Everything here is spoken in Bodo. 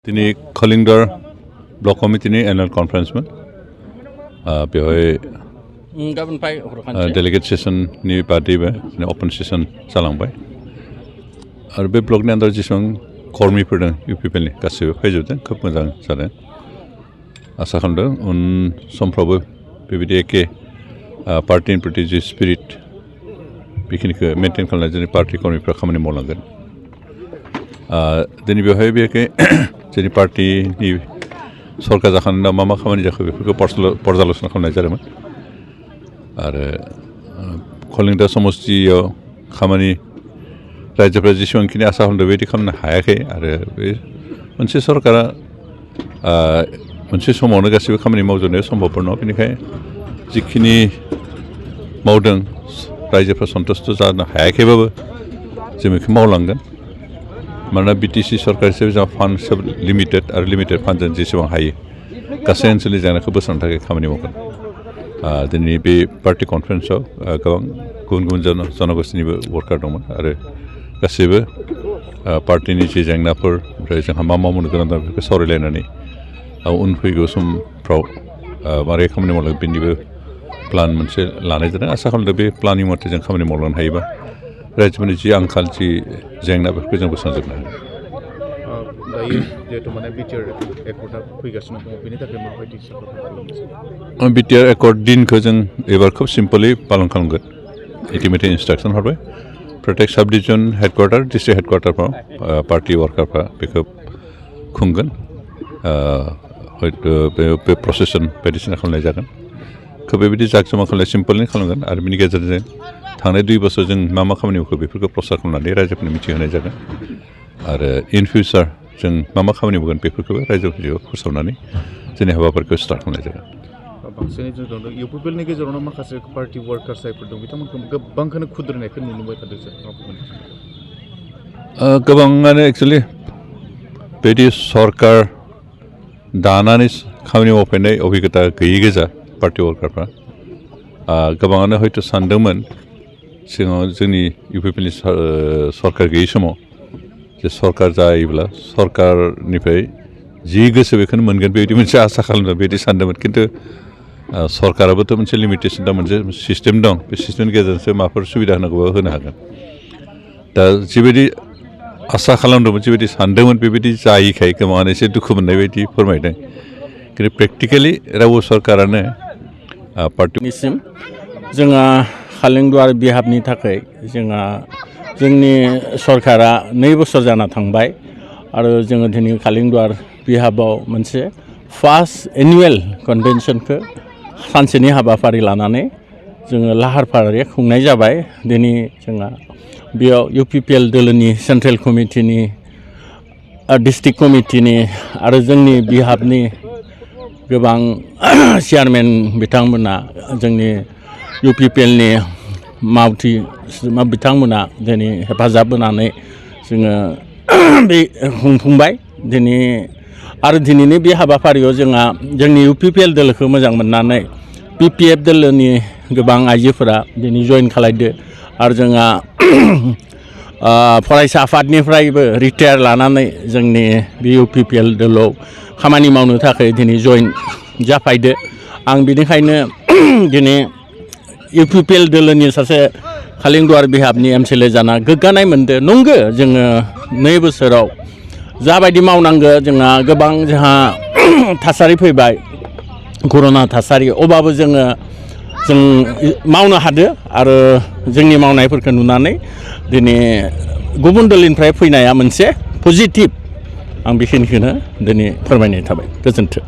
दिनै खलिंदर ब्लक कमिटिनि एनुअल कन्फारेन्समोन बेवहाय डेलिगेट सेसननि बादैबो अपेन सेसन जालांबाय आरो बे ब्लकनि आन्दाराव जेसेबां कर्मिफोर दं इउपिपिएलनि गासैबो फैजोबदों खोब मोजां जादों आसा खालामदों उन समफ्रावबो बेबायदि एखे पार्टिनि प्रति जि स्पिरिट बेखिनिखौ मेनटेन खालामनानै जोंनि पार्टि कर्मिफ्रा खामानि मावलांगोन दिनै बेवहाय बेखे जोंनि पार्टिनि सरकार जाखांनायनि उनाव मा खामानि जाखो बेफोरखौ पर्यालोचना खालामनाय जादोंमोन आरो खलिंदर समष्टियाव खामानि रायजोफ्रा जेसेबांखिनि आसा खालामदों बेबायदि खालामनो हायाखै आरो बे मोनसे सरकारा मोनसे समावनो गासैबो खामानि मावजोबनाया सम्भबफोर नङा बेनिखायनो जिखिनि मावदों रायजोफ्रा सन्तुष्ट जानो हायाखैबाबो जों बेखौ मावलांगोन मानोना बिटिसि सरकार हिसाबै जोंहा फान्ड लिमिटेड आरो लिमिटेड फान्डजों जेसेबां हायो गासै ओनसोलनि जेंनाखौ बोस्रांनो थाखाय खामानि मावगोन दिनै बे पार्टि कनफारेन्सआव गोबां गुबुन गुबुन जनगोष्ठीनिबो वार्कार दंमोन आरो गासैबो पार्टिनि जे जेंनाफोर ओमफ्राय जोंहा मा मावनो गोनां दं बेफोरखौ सावरायलायनानै उनफैगौ समफ्राव मारै खामानि मावलांगोन बेनिबो प्लान मोनसे लानाय जादों आसा खालामदों बे प्लाननि मथे जों खामानि मावलांनो हायोबा रायजोफोरनि जि आंखाल जि जेंना बेफोरखौ जों बोस्रांजोबनो हागोन दायो जिहेतु माने बिटिआर एकर्डआ फैगासिनो दङ बेनि थाखाय माबायदि सापर्ट बिटिआर एकर्ड दिनखौ जों एबार खोब सिम्पलि पालन खालामगोन इन्टिमेटेड इन्सट्राक्सन हरबाय प्रत्येक साब डिभिजन हेडक्वार्टार डिस्ट्रिक्ट हेडक्वार्टारफ्राव पार्टि वार्कारफ्रा बेखौ खुंगोन हयथ' बे प्रसेसन बायदिसिना खालामनाय जागोन खोब बेबायदि जाकजमा खालामनाय सिम्पलनि खालामगोन आरो बिनि गेजेरजों थांनाय 2 बोसोर जों मा खामानि मावखो बेफोरखौ प्रसार खालामनानै रायजोफोरनो मिथिहोनाय जागोन आरो इन फिउचार जों मा खामानि मावगोन बेफोरखौबो रायजोफोरजों फोसावनानै जोंनि हाबाफोरखौ स्टार्ट खालामनाय जागोन बांसिनै जों दं इउपिपिएलनि गेजेरावनो माखासे पार्टि वार्कार्स जायफोर दं बिथांमोनखौ गोबांखौनो खुद्रिनायखौ नुनो मोनबाय थादों गोबाङानो एक्सुवेलि बिदि सरकार दानानै खामानि मावफैनाय अभिगता गैयि गोजा पार्टि वार्कारफ्रा गोबाङानो हयथ' सानदोंमोन सिगाङाव जोंनि इउपिपिएलनि सरकार गैयि समाव जे सरकार जायोब्ला सरकारनिफ्राय जि गोसो बेखौनो मोनगोन बेबायदि मोनसे आसा खालामदों बेबायदि सानदोंमोन खिन्थु सरकाराबोथ' मोनसे लिमिटेसन दं मोनसे सिस्टेम दं बे सिस्टेमनि गेजेरजोंसो माबाफोर सुबिदा होनांगौबा होनो हागोन दा जिबायदि आसा खालामदोंमोन जिबायदि सानदोंमोन बेबायदि जायैखाय गोबाङानो एसे दुखु मोननाय बायदि फोरमायदों खिन्थु प्रेक्टिकेलि रावबो सरकारानो पार्टिनिसिम जोंहा खालिंदुवार बिहाबनि थाखाय जोंनि सरकारा 2 बोसोर जाना थांबाय आरो जोङो दिनै खालिंदुवार बिहाबाव मोनसे फार्स्ट एनुवेल कनभेनसनखौ सानसेनि हाबाफारि लानानै जोङो लाहार फाहार खुंनाय जाबाय दिनै जोंहा बेयाव इउपिपिएल दोलोनि सेन्ट्रेल कमिटिनि डिस्ट्रिक्ट कमिटिनि आरो जोंनि बिहाबनि गोबां चेयारमेन बिथांमोना जोंनि इउपिपिएलनि मावथि बिथांमोना दिनै हेफाजाब होनानै जोङो बे खुंफुंबाय दिनै आरो दिनैनि बे हाबाफारियाव जोंहा जोंनि इउपिपिएल दोलोखौ मोजां मोननानै पिपिएफ दोलोनि गोबां आइजोफोरा दिनै जइन खालायदो आरो जोंहा फरायसा आफादनिफ्रायबो रिटायार लानानै जोंनि बे इउपिपिएल दोलोआव खामानि मावनो थाखाय दिनै जइन जाफायदो आं बेनिखायनो दिनै इउपिपिएल दोलोनि सासे खालिंदुवार बिहाबनि एमसिएलए जाना गोग्गानाय मोनदों नंगौ जोङो 2 बोसोराव जाबायदि मावनांगौ जोंहा गोबां थासारि फैबाय कर'ना थासारि अब्लाबो जों मावनो हादो आरो जोंनि मावनायफोरखौ नुनानै दिनै गुबुन दोलनिफ्राय फैनाया मोनसे पजिटिभ आं बेखिनिखौनो दिनै फोरमायनाय थाबाय गोजोन्थों